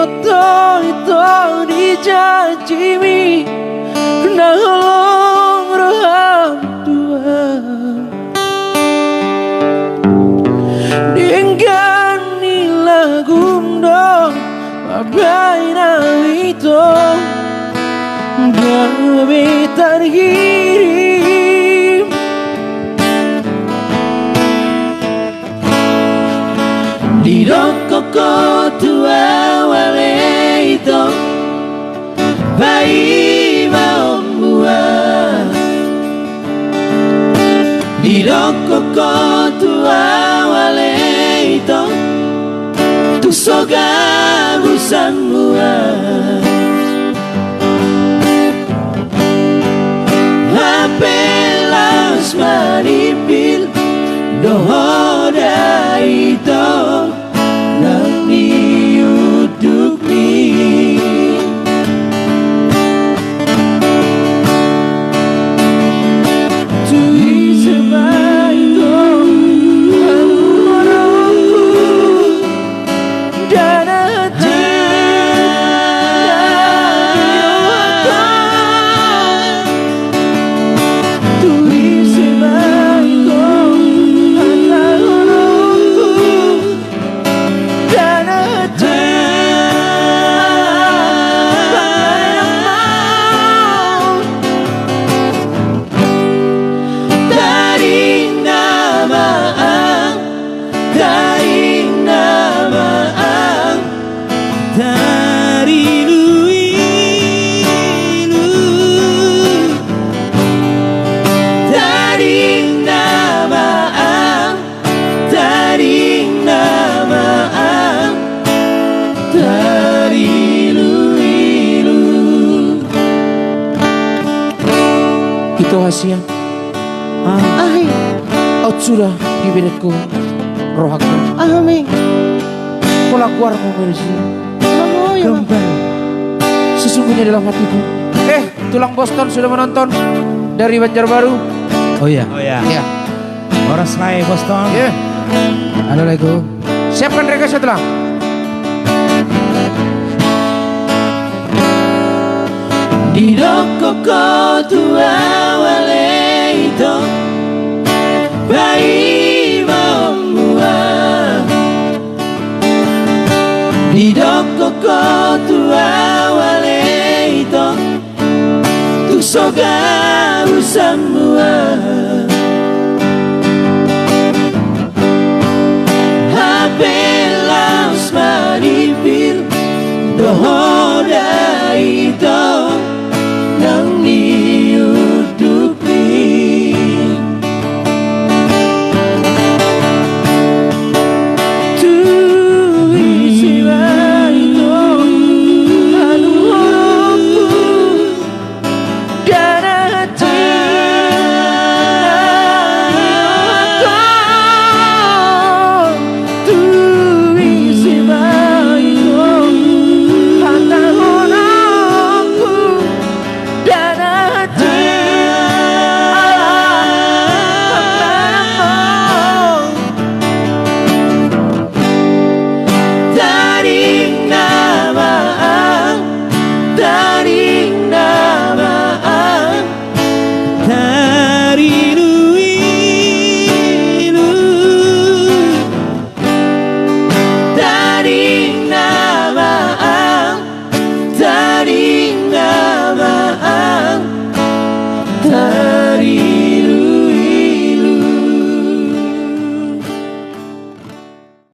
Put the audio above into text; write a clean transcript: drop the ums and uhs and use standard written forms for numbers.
foto itu dijajimi nalong roham tua Dinggani lagum dong Babai nawito Gabi terkirim Di koko tua wale itu Bayi mau buah Di koko tua wale itu Tu soga busan buah Apelas maripil dohoda itu nang diuduk ni Tui sebai itu amorku dan itu hasil out sudah di bedetku rohaku Amin pola keluarmu bersih kembali sesungguhnya dalam hatiku tulang Boston sudah menonton dari Banjarbaru. Oh iya ya Horas Rai Boston ya halo lego siapkan mereka setelah Di koko tua wale itu Bayi membuah Di koko tua wale itu Tu soga usamua Apelas maripil doho